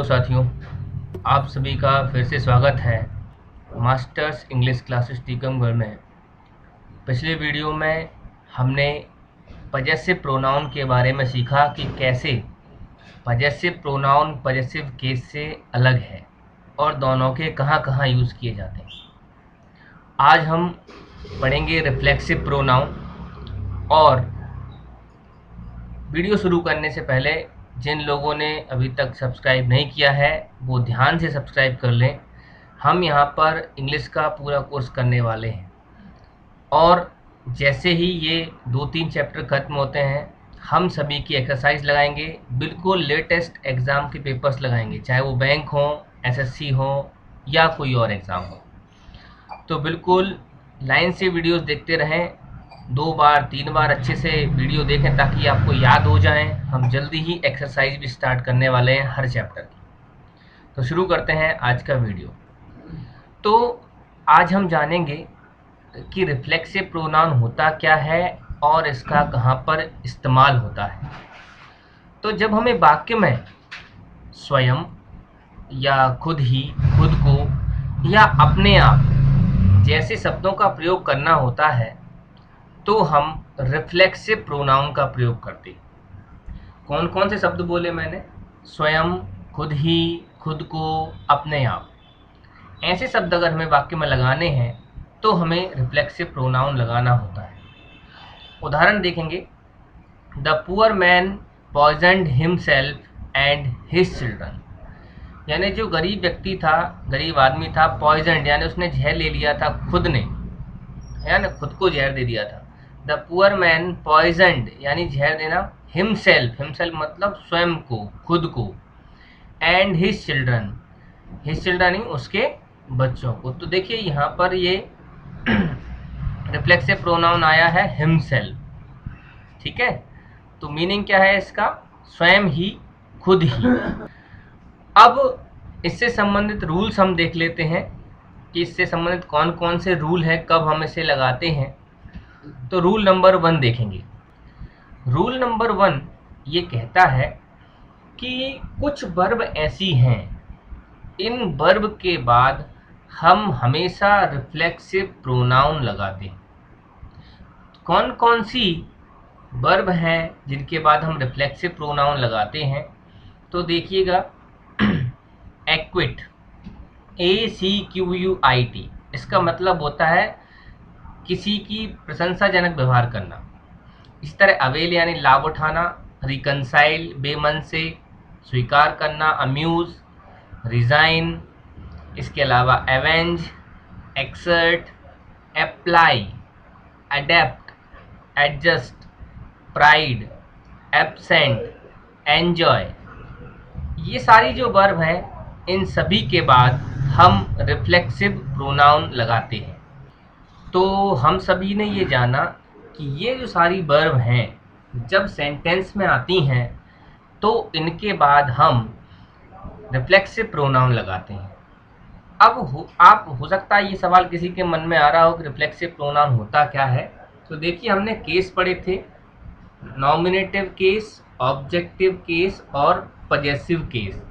Hello साथियों, आप सभी का फिर से स्वागत है मास्टर्स इंग्लिश क्लासेस टीकमगढ़ में। पिछले वीडियो में हमने पजेसिव प्रोनाउन के बारे में सीखा कि कैसे पजेसिव प्रोनाउन पजेसिव केस से अलग है और दोनों के कहाँ यूज़ किए जाते हैं। आज हम पढ़ेंगे रिफ्लेक्सिव प्रोनाउन। और वीडियो शुरू करने से पहले जिन लोगों ने अभी तक सब्सक्राइब नहीं किया है वो ध्यान से सब्सक्राइब कर लें। हम यहाँ पर इंग्लिश का पूरा कोर्स करने वाले हैं और जैसे ही ये 2-3 चैप्टर खत्म होते हैं हम सभी की एक्सरसाइज लगाएंगे, बिल्कुल लेटेस्ट एग्ज़ाम के पेपर्स लगाएंगे, चाहे वो बैंक हो, एसएससी हो या कोई और एग्ज़ाम हो। तो बिल्कुल लाइन से वीडियोस देखते रहें, 2 बार 3 बार अच्छे से वीडियो देखें ताकि आपको याद हो जाएं। हम जल्दी ही एक्सरसाइज भी स्टार्ट करने वाले हैं हर चैप्टर की। तो शुरू करते हैं आज का वीडियो। तो आज हम जानेंगे कि रिफ्लेक्सिव प्रोनाउन होता क्या है और इसका कहाँ पर इस्तेमाल होता है। तो जब हमें वाक्य में स्वयं या खुद ही, खुद को या अपने आप जैसे शब्दों का प्रयोग करना होता है तो हम रिफ्लेक्सिव प्रोनाउन का प्रयोग करते हैं। कौन कौन से शब्द बोले मैंने? स्वयं, खुद ही, खुद को, अपने आप। ऐसे शब्द अगर हमें वाक्य में लगाने हैं तो हमें रिफ्लेक्सिव प्रोनाउन लगाना होता है। उदाहरण देखेंगे, the poor man poisoned himself and his children. यानी जो गरीब व्यक्ति था, गरीब आदमी था, पॉइजन्ड यानी उसने जहर ले लिया था खुद ने, यानी खुद को जहर दे दिया था। द पुअर मैन पॉइजन्ड यानी जहर देना, हिमसेल्फ, हिमसेल्फ मतलब स्वयं को, खुद को, and his children, his children ही उसके बच्चों को। तो देखिए यहाँ पर ये रिफ्लेक्सिव प्रोनाउन आया है हिमसेल्फ, ठीक है। तो मीनिंग क्या है इसका? स्वयं ही, खुद ही। अब इससे संबंधित रूल्स हम देख लेते हैं कि इससे संबंधित कौन कौन से रूल हैं, कब हम इसे लगाते हैं। तो रूल नंबर 1 देखेंगे। रूल नंबर 1 ये कहता है कि कुछ वर्ब ऐसी हैं, इन वर्ब के बाद हम हमेशा रिफ्लेक्सिव प्रोनाउन लगाते हैं। कौन कौन सी वर्ब हैं जिनके बाद हम रिफ्लेक्सिव प्रोनाउन लगाते हैं? तो देखिएगा, एक्विट, ACQUIT, इसका मतलब होता है किसी की प्रशंसाजनक व्यवहार करना। इस तरह अवेल यानी लाभ उठाना, रिकनसाइल बेमन से, स्वीकार करना, अम्यूज, रिजाइन, इसके अलावा avenge, exert, apply, adapt, adjust, pride, absent, enjoy, ये सारी जो वर्ब हैं इन सभी के बाद हम रिफ्लेक्सिव प्रोनाउन लगाते हैं। तो हम सभी ने ये जाना कि ये जो सारी वर्ब हैं जब सेंटेंस में आती हैं तो इनके बाद हम रिफ्लेक्सिव प्रोनाउन लगाते हैं। अब हो सकता है ये सवाल किसी के मन में आ रहा हो कि रिफ्लेक्सिव प्रोनाउन होता क्या है। तो देखिए, हमने केस पढ़े थे, नॉमिनेटिव केस, ऑब्जेक्टिव केस और पजेसिव केस।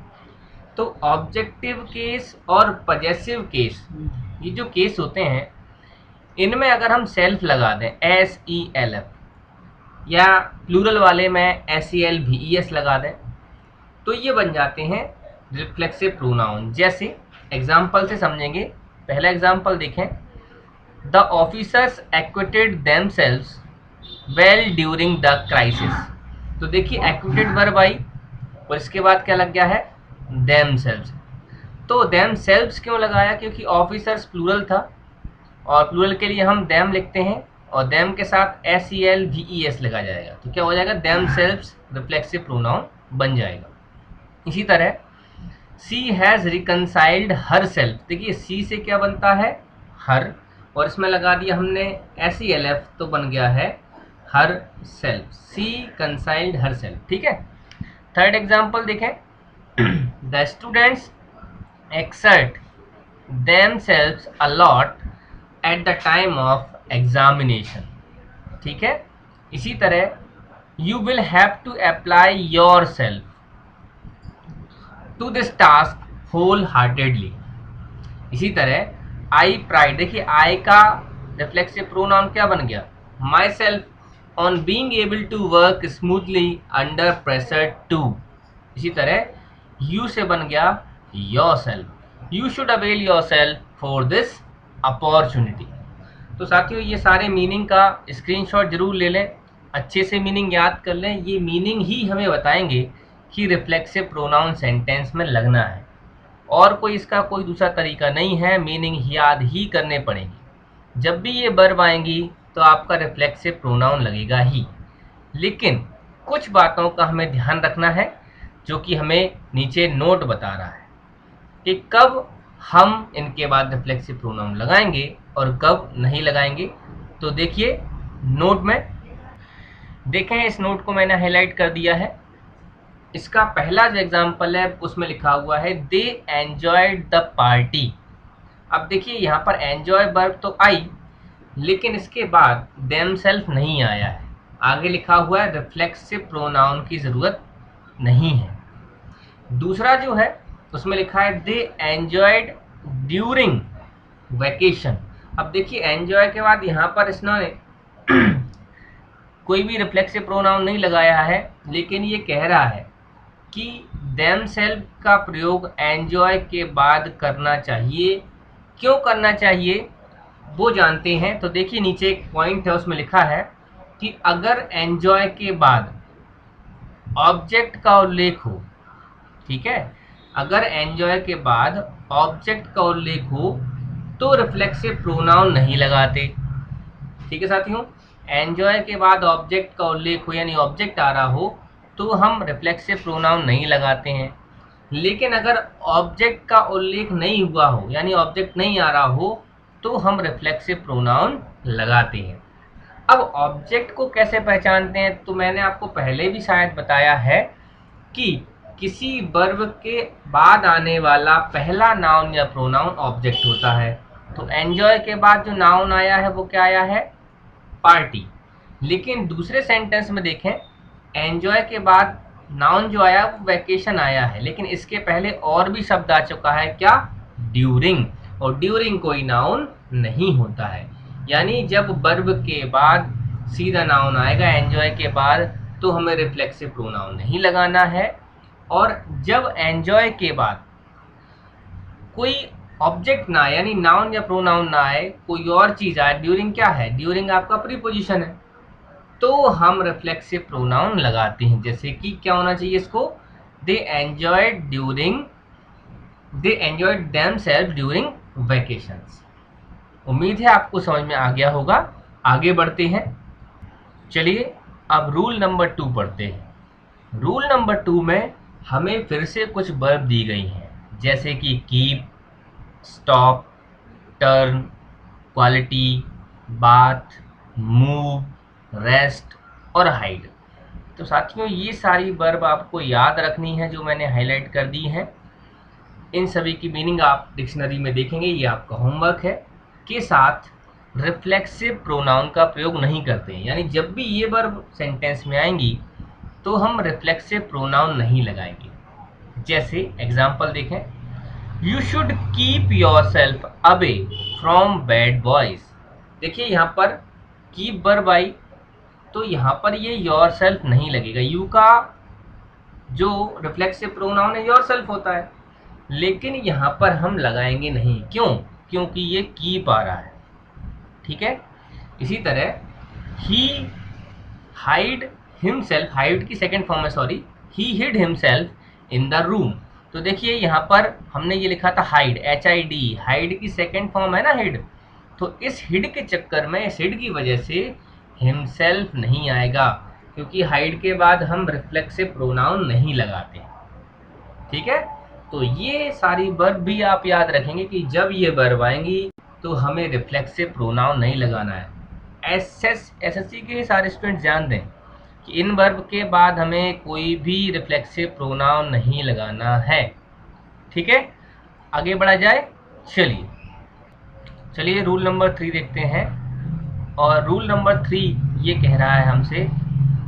तो ऑब्जेक्टिव केस और पजेसिव केस, ये जो केस होते हैं इनमें अगर हम सेल्फ लगा दें, SELF, या प्लूरल वाले में SELVES लगा दें तो ये बन जाते हैं रिफ्लेक्सिव प्रोनाउन। जैसे एग्जाम्पल से समझेंगे। पहला एग्जाम्पल देखें, the officers acquitted themselves well during the crisis. तो देखिए एक्विटेड वर्ब आई और इसके बाद क्या लग गया है? देमसेल्व्स। तो देमसेल्व्स क्यों लगाया? क्योंकि ऑफिसर्स प्लूरल था और प्लूरल के लिए हम देम लिखते हैं और देम के साथ SELVES लगा जाएगा तो क्या हो जाएगा? देमसेल्व्स रिफ्लेक्सिव प्रोनाउन बन जाएगा। इसी तरह सी हैज़ रिकनसाइल्ड हर सेल्फ। देखिए सी से क्या बनता है? हर, और इसमें लगा दिया हमने SELF तो बन गया है हर सेल्फ। सी कंसाइल्ड हर सेल्फ, ठीक है। थर्ड एग्जाम्पल देखें, the students exert themselves a lot at the time of examination, ठीक है। इसी तरह you will have to apply yourself to this task wholeheartedly. इसी तरह आई प्राइड, देखिए आई का रिफ्लेक्सिव प्रोनाउन क्या बन गया, myself on being able to work smoothly under pressure too. इसी तरह यू से बन गया yourself, you should avail yourself for this opportunity. तो साथियों ये सारे मीनिंग का स्क्रीनशॉट जरूर ले लें, अच्छे से मीनिंग याद कर लें। ये मीनिंग ही हमें बताएंगे कि रिफ्लेक्सिव प्रोनाउन सेंटेंस में लगना है, और कोई इसका कोई दूसरा तरीका नहीं है, मीनिंग याद ही करने पड़ेंगे। जब भी ये वर्ब आएंगी तो आपका रिफ्लेक्सिव प्रोनाउन लगेगा ही, लेकिन कुछ बातों का हमें ध्यान रखना है जो कि हमें नीचे नोट बता रहा है कि कब हम इनके बाद रिफ्लेक्सिव प्रोनाउन लगाएंगे और कब नहीं लगाएंगे। तो देखिए नोट में, देखें इस नोट को मैंने हाईलाइट कर दिया है। इसका पहला जो एग्जाम्पल है उसमें लिखा हुआ है दे एंजॉयड द पार्टी। अब देखिए यहाँ पर एंजॉय वर्ब तो आई, लेकिन इसके बाद देमसेल्फ नहीं आया है, आगे लिखा हुआ है रिफ्लेक्सिव प्रोनाउन की ज़रूरत नहीं है। दूसरा जो है उसमें लिखा है दे एंजॉयड ड्यूरिंग वैकेशन। अब देखिए एंजॉय के बाद यहाँ पर इसने कोई भी रिफ्लेक्सिव प्रोनाउन नहीं लगाया है, लेकिन ये कह रहा है कि देमसेल्फ का प्रयोग एंजॉय के बाद करना चाहिए। क्यों करना चाहिए वो जानते हैं। तो देखिए नीचे एक पॉइंट है उसमें लिखा है कि अगर एंजॉय के बाद ऑब्जेक्ट का उल्लेख हो, ठीक है, अगर एंजॉय के बाद ऑब्जेक्ट का उल्लेख हो तो रिफ्लेक्सिव प्रोनाउन नहीं लगाते। ठीक है साथियों, एंजॉय के बाद ऑब्जेक्ट का उल्लेख हो यानी ऑब्जेक्ट आ रहा हो तो हम रिफ्लेक्सिव प्रोनाउन नहीं लगाते हैं। लेकिन अगर ऑब्जेक्ट का उल्लेख नहीं हुआ हो यानी ऑब्जेक्ट नहीं आ रहा हो तो हम रिफ्लेक्सिव प्रोनाउन लगाते हैं। अब ऑब्जेक्ट को कैसे पहचानते हैं, तो मैंने आपको पहले भी शायद बताया है कि किसी वर्ब के बाद आने वाला पहला नाउन या प्रोनाउन ऑब्जेक्ट होता है। तो एंजॉय के बाद जो नाउन आया है वो क्या आया है, पार्टी। लेकिन दूसरे सेंटेंस में देखें, एंजॉय के बाद नाउन जो आया वो वैकेशन आया है, लेकिन इसके पहले और भी शब्द आ चुका है, क्या, ड्यूरिंग। और ड्यूरिंग कोई नाउन नहीं होता है। यानी जब वर्ब के बाद सीधा नाउन आएगा एंजॉय के बाद तो हमें रिफ्लेक्सिव प्रोनाउन नहीं लगाना है। और जब एंजॉय के बाद कोई ऑब्जेक्ट ना आए यानी नाउन या प्रोनाउन ना आए, कोई और चीज आए, ड्यूरिंग क्या है, ड्यूरिंग आपका प्रीपोजिशन है, तो हम रिफ्लेक्सिव प्रोनाउन लगाते हैं। जैसे कि क्या होना चाहिए इसको, दे एंजॉयड देमसेल्फ ड्यूरिंग वैकेशंस। उम्मीद है आपको समझ में आ गया होगा। आगे बढ़ते हैं, चलिए अब रूल नंबर 2 पढ़ते हैं। रूल नंबर 2 में हमें फिर से कुछ वर्ब दी गई हैं, जैसे कि keep, stop, turn, quality, bath, move, rest और हाइड। तो साथियों ये सारी वर्ब आपको याद रखनी है जो मैंने हाईलाइट कर दी हैं। इन सभी की मीनिंग आप डिक्शनरी में देखेंगे, ये आपका होमवर्क है। के साथ रिफ्लेक्सिव प्रोनाउन का प्रयोग नहीं करते हैं, यानी जब भी ये वर्ब सेंटेंस में आएंगी तो हम रिफ्लेक्सिव प्रोनाउन नहीं लगाएंगे। जैसे एग्जाम्पल देखें, you should keep your self away from bad boys. देखिए यहाँ पर कीप वर्ब आई तो यहाँ पर ये योर सेल्फ नहीं लगेगा। यू का जो रिफ्लेक्सिव प्रोनाउन है योर सेल्फ होता है, लेकिन यहाँ पर हम लगाएंगे नहीं। क्यों, क्योंकि ये कीप आ रहा है। ठीक है, इसी तरह ही हाइड हिमसेल्फ, हाइड की सेकेंड फॉर्म है sorry, he hide himself in the room. तो देखिए यहाँ पर हमने ये लिखा था हाइड, HID, हाइड की सेकेंड फॉर्म है ना हिड, तो इस हिड के चक्कर में, इस हिड की वजह से हिमसेल्फ नहीं आएगा, क्योंकि हाइड के बाद हम रिफ्लेक्सिव प्रोनाउन नहीं लगाते। ठीक है, तो ये सारी वर्ब भी आप याद रखेंगे कि जब ये वर्ब आएंगी तो हमें रिफ्लेक्सिव प्रोनाउन नहीं लगाना है। SSC के सारे स्टूडेंट ध्यान दें कि इन वर्ब के बाद हमें कोई भी रिफ्लेक्सिव प्रोनाउन नहीं लगाना है। ठीक है, आगे बढ़ा जाए। चलिए रूल नंबर 3 देखते हैं। और रूल नंबर 3 ये कह रहा है हमसे,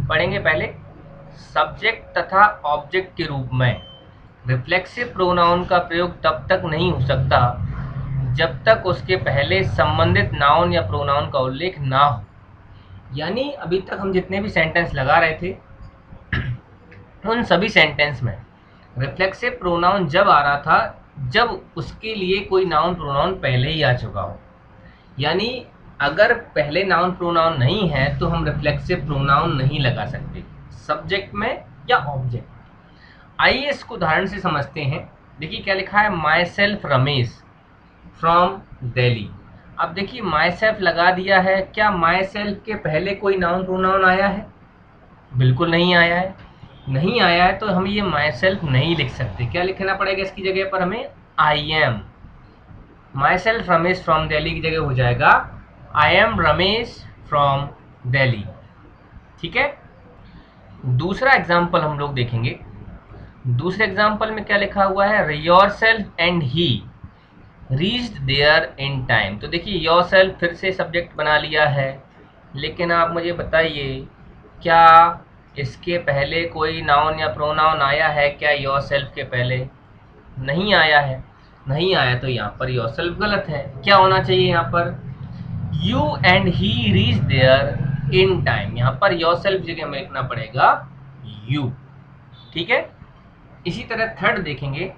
पढ़ेंगे पहले, सब्जेक्ट तथा ऑब्जेक्ट के रूप में रिफ्लेक्सिव प्रोनाउन का प्रयोग तब तक नहीं हो सकता जब तक उसके पहले संबंधित नाउन या प्रोनाउन का उल्लेख ना हो। यानी अभी तक हम जितने भी सेंटेंस लगा रहे थे उन सभी सेंटेंस में रिफ्लेक्सिव प्रोनाउन जब आ रहा था जब उसके लिए कोई नाउन प्रोनाउन पहले ही आ चुका हो। यानी अगर पहले नाउन प्रोनाउन नहीं है तो हम रिफ्लेक्सिव प्रोनाउन नहीं लगा सकते सब्जेक्ट में या ऑब्जेक्ट। आइए इसको उदाहरण से समझते हैं। देखिए क्या लिखा है, my self Ramesh from Delhi. अब देखिए माई सेल्फ लगा दिया है, क्या माई सेल्फ के पहले कोई नाउन प्रोनाउन आया है? बिल्कुल नहीं आया है। नहीं आया है तो हम ये माई सेल्फ नहीं लिख सकते। क्या लिखना पड़ेगा इसकी जगह पर हमें? I am. My self Ramesh from Delhi की जगह हो जाएगा I am Ramesh from Delhi. ठीक है। दूसरा एग्जाम्पल हम लोग देखेंगे। दूसरे एग्जाम्पल में क्या लिखा हुआ है, yourself and he reached there in time. तो देखिए योर सेल्फ फिर से सब्जेक्ट बना लिया है, लेकिन आप मुझे बताइए क्या इसके पहले कोई नाउन या प्रोनाउन आया है क्या? योर सेल्फ के पहले नहीं आया है। नहीं आया तो यहाँ पर योर सेल्फ गलत है। क्या होना चाहिए यहाँ पर? You and he reach there in time. यहाँ पर योर सेल्फ जगह में लिखना पड़ेगा यू। ठीक है। इसी तरह थर्ड देखेंगे,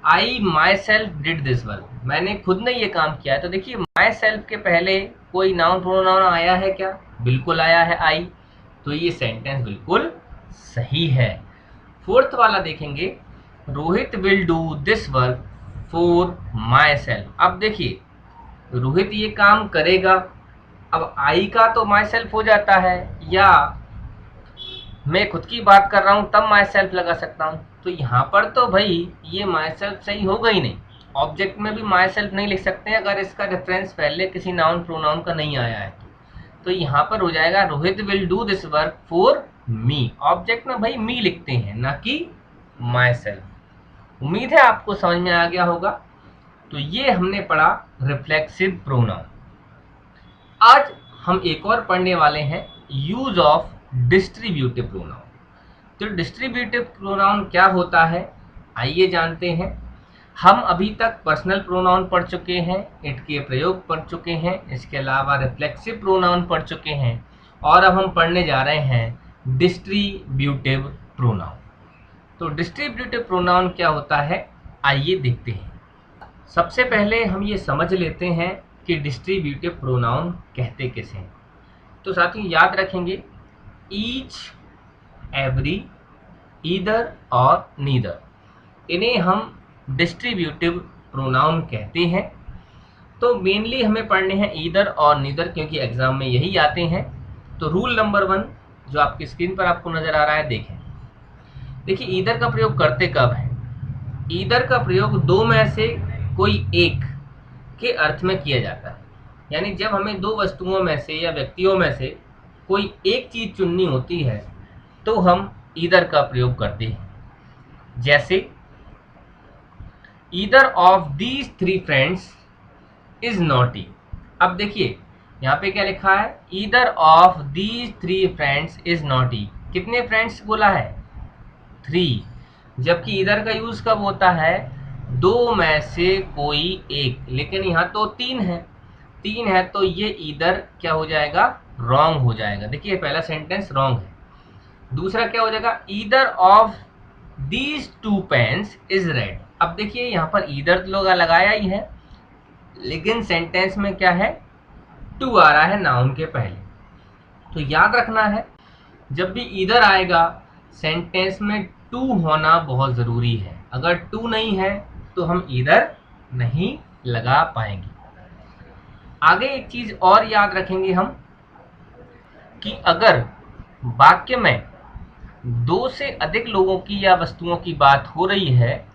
I myself did this work. मैंने खुद ने ये काम किया है। तो देखिए माई सेल्फ के पहले कोई नाउन प्रोनाउन आया है क्या? बिल्कुल आया है, आई। तो ये सेंटेंस बिल्कुल सही है। फोर्थ वाला देखेंगे, Rohit will do this work for my self. अब देखिए रोहित ये काम करेगा। अब आई का तो माई सेल्फ हो जाता है, या मैं खुद की बात कर रहा हूं तब माई सेल्फ लगा सकता हूं। तो यहाँ पर तो भाई ये माई सेल्फ सही होगा ही नहीं। ऑब्जेक्ट में भी माई सेल्फ नहीं लिख सकते अगर इसका रेफरेंस पहले किसी नाउन प्रोनाउन का नहीं आया है। तो यहाँ पर हो जाएगा Rohit will do this work for me. Object में भाई मी लिखते हैं ना कि माई सेल्फ। उम्मीद है आपको समझ में आ गया होगा। तो ये हमने पढ़ा रिफ्लेक्सिव प्रोनाउन। आज हम एक और पढ़ने वाले हैं यूज ऑफ डिस्ट्रीब्यूटिव प्रोनाउन। तो डिस्ट्रीब्यूटिव प्रोनाउन क्या होता है आइए जानते हैं। हम अभी तक पर्सनल प्रोनाउन पढ़ चुके हैं, इट के प्रयोग पढ़ चुके हैं, इसके अलावा रिफ्लेक्सिव प्रोनाउन पढ़ चुके हैं, और अब हम पढ़ने जा रहे हैं डिस्ट्रीब्यूटिव प्रोनाउन। तो डिस्ट्रीब्यूटिव प्रोनाउन क्या होता है आइए देखते हैं। सबसे पहले हम ये समझ लेते हैं कि डिस्ट्रीब्यूटिव प्रोनाउन कहते किसे हैं। तो साथियों याद रखेंगे, ईच, एवरी, ईदर और नीदर, इन्हें हम डिस्ट्रीब्यूटिव प्रोनाउन कहते हैं। तो मेनली हमें पढ़ने हैं ईदर और नीदर, क्योंकि एग्जाम में यही आते हैं। तो रूल नंबर 1 जो आपकी स्क्रीन पर आपको नजर आ रहा है, देखें। देखिए ईदर का प्रयोग करते कब है? ईदर का प्रयोग दो में से कोई एक के अर्थ में किया जाता है। यानी जब हमें दो वस्तुओं में से या व्यक्तियों में से कोई एक चीज चुननी होती है तो हम ईदर का प्रयोग करते हैं। जैसे either of these three friends is naughty. अब देखिए यहाँ पे क्या लिखा है, either of these three friends is naughty. कितने फ्रेंड्स बोला है? 3। जबकि ईदर का यूज कब होता है? दो में से कोई एक। लेकिन यहाँ तो 3 है, 3 है तो ये ईदर क्या हो जाएगा? रॉन्ग हो जाएगा। देखिए पहला सेंटेंस रॉन्ग है। दूसरा क्या हो जाएगा? Either of these two pens is red. अब देखिए यहाँ पर ईदर लोग लगाया ही है, लेकिन सेंटेंस में क्या है? टू आ रहा है नाउन के पहले। तो याद रखना है जब भी ईदर आएगा सेंटेंस में टू होना बहुत जरूरी है। अगर टू नहीं है तो हम ईदर नहीं लगा पाएंगे। आगे एक चीज और याद रखेंगे हम कि अगर वाक्य में दो से अधिक लोगों की या वस्तुओं की बात हो रही है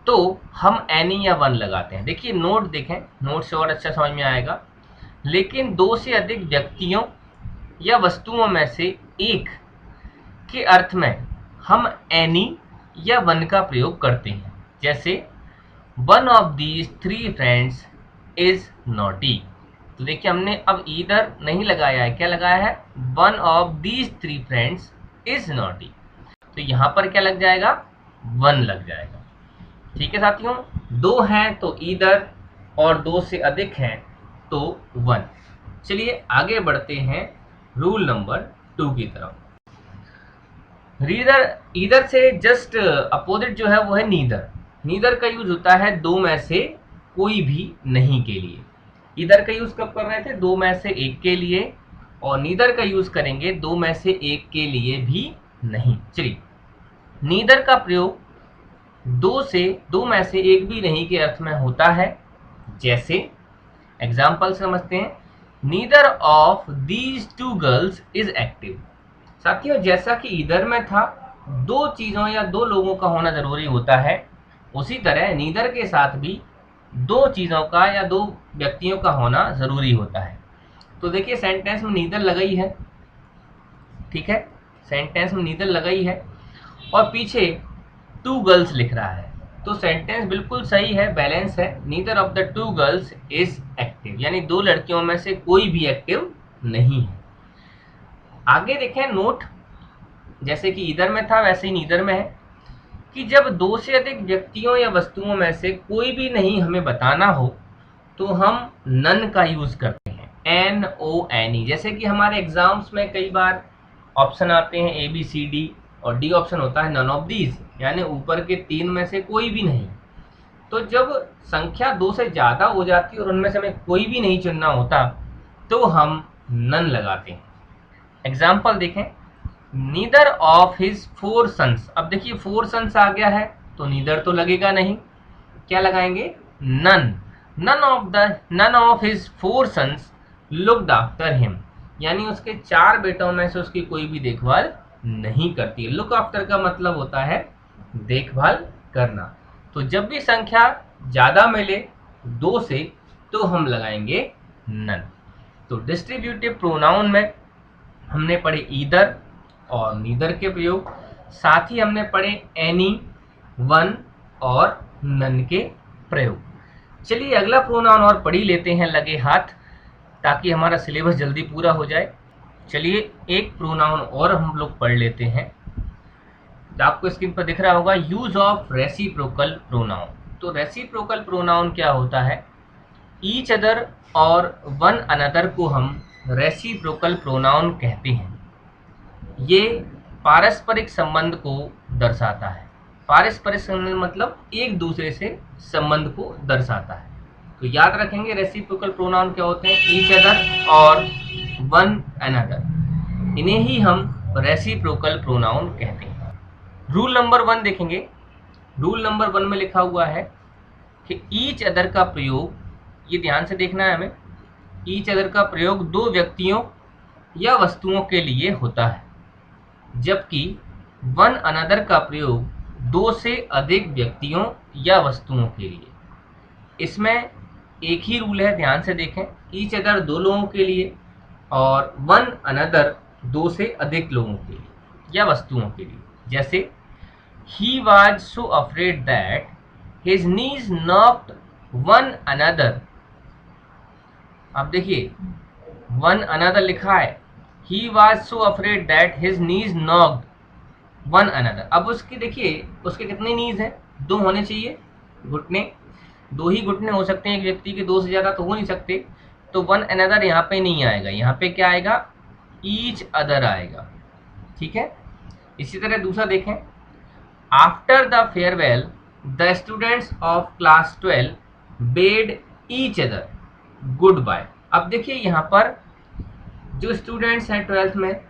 तो हम एनी या वन लगाते हैं। देखिए नोट देखें, नोट से और अच्छा समझ में आएगा। लेकिन दो से अधिक व्यक्तियों या वस्तुओं में से एक के अर्थ में हम एनी या वन का प्रयोग करते हैं। जैसे one of these three friends is naughty. तो देखिए हमने अब ईदर नहीं लगाया है, क्या लगाया है? One of these three friends is naughty. तो यहाँ पर क्या लग जाएगा? वन लग जाएगा। ठीक है साथियों, दो हैं तो ईदर और दो से अधिक हैं तो वन। चलिए आगे बढ़ते हैं रूल नंबर 2 की तरफ। रीडर ईदर से जस्ट अपोजिट जो है वो है नीदर। नीदर का यूज होता है दो में से कोई भी नहीं के लिए। ईदर का यूज कब कर रहे थे? दो में से एक के लिए, और नीदर का यूज करेंगे दो में से एक के लिए भी नहीं। चलिए, नीदर का प्रयोग दो में से एक भी नहीं के अर्थ में होता है। जैसे एग्जाम्पल समझते हैं, neither of these to girls is active. साथियों, जैसा कि ईदर में था दो चीजों या दो लोगों का होना जरूरी होता है, उसी तरह नीदर के साथ भी दो चीजों का या दो व्यक्तियों का होना जरूरी होता है। तो देखिए सेंटेंस में नीदर लगा ही है, ठीक है, सेंटेंस में नीदर लगा ही है और पीछे टू गर्ल्स लिख रहा है, तो सेंटेंस बिल्कुल सही है, बैलेंस है। Neither of the two girls is active, यानी दो लड़कियों में से कोई भी एक्टिव नहीं है। आगे देखें नोट, जैसे कि ईदर में था वैसे ही नीदर में है कि जब दो से अधिक व्यक्तियों या वस्तुओं में से कोई भी नहीं हमें बताना हो तो हम नन का यूज करते हैं, NONE। जैसे कि हमारे एग्जाम्स में कई बार ऑप्शन आते हैं ABCD और डी ऑप्शन होता है नन ऑफ दीज, यानी ऊपर के तीन में से कोई भी नहीं। तो जब संख्या दो से ज्यादा हो जाती है और उनमें से हमें कोई भी नहीं चुनना होता तो हम नन लगाते हैं। एग्जाम्पल देखें, नीदर ऑफ हिज 4 सन्स। अब देखिए 4 सन्स आ गया है तो नीदर तो लगेगा नहीं, क्या लगाएंगे? None. None of his 4 sons looked after him, यानी उसके 4 बेटों में से उसकी कोई भी देखभाल नहीं करती है। लुक आफ्टर का मतलब होता है देखभाल करना। तो जब भी संख्या ज्यादा मिले दो से तो हम लगाएंगे नन। तो डिस्ट्रीब्यूटिव प्रोनाउन में हमने पढ़े ईदर और नीदर के प्रयोग, साथ ही हमने पढ़े एनी, वन और नन के प्रयोग। चलिए अगला प्रोनाउन और पढ़ ही लेते हैं लगे हाथ, ताकि हमारा सिलेबस जल्दी पूरा हो जाए। चलिए एक प्रोनाउन और हम लोग पढ़ लेते हैं, तो आपको स्क्रीन पर दिख रहा होगा यूज ऑफ रेसिप्रोकल प्रोनाउन। तो रेसिप्रोकल प्रोनाउन क्या होता है? ईच अदर और वन अनदर को हम रेसिप्रोकल प्रोनाउन कहते हैं। ये पारस्परिक संबंध को दर्शाता है। पारस्परिक संबंध मतलब एक दूसरे से संबंध को दर्शाता है। तो याद रखेंगे रेसिप्रोकल प्रोनाउन क्या होते हैं? ईच अदर और वन अनदर, इन्हें ही हम रेसिप्रोकल प्रोनाउन कहते हैं। रूल नंबर 1 देखेंगे। रूल नंबर 1 में लिखा हुआ है कि ईच अदर का प्रयोग, ये ध्यान से देखना है हमें, ईच अदर का प्रयोग दो व्यक्तियों या वस्तुओं के लिए होता है, जबकि वन अनदर का प्रयोग दो से अधिक व्यक्तियों या वस्तुओं के लिए। इसमें एक ही रूल है, ध्यान से देखें। ईच अदर दो लोगों के लिए और वन अनदर दो से अधिक लोगों के लिए या वस्तुओं के लिए। जैसे he was so afraid that his knees knocked one another। अब देखिए one another लिखा है, he was so afraid that his knees knocked one another। अब उसकी देखिए उसके कितने नीज हैं? दो होने चाहिए घुटने, दो ही घुटने हो सकते हैं एक व्यक्ति के, दो से ज्यादा तो हो नहीं सकते। तो वन अनदर यहाँ पे नहीं आएगा, यहाँ पे क्या आएगा? ईच अदर आएगा, ठीक है। इसी तरह दूसरा देखें, after the farewell the students of class 12 bade each other goodbye. अब देखिए यहाँ पर जो स्टूडेंट्स हैं 12th में,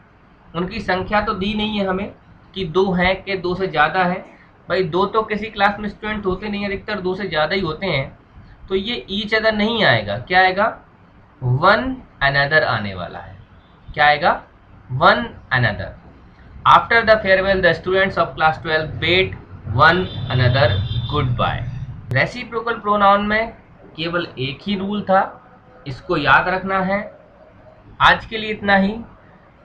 उनकी संख्या तो दी नहीं है हमें कि दो हैं कि दो से ज़्यादा है। भाई दो तो किसी क्लास में स्टूडेंट होते नहीं, अधिकतर दो से ज़्यादा ही होते हैं। तो ये ईच अदर नहीं आएगा, क्या आएगा? वन अनदर आने वाला है। क्या आएगा? One another. After the farewell the students of class 12 bade one another goodbye. Reciprocal pronoun में केवल एक ही रूल था, इसको याद रखना है। आज के लिए इतना ही,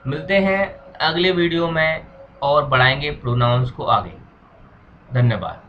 मिलते हैं अगले वीडियो में और बढ़ाएंगे प्रोनाउंस को आगे। धन्यवाद।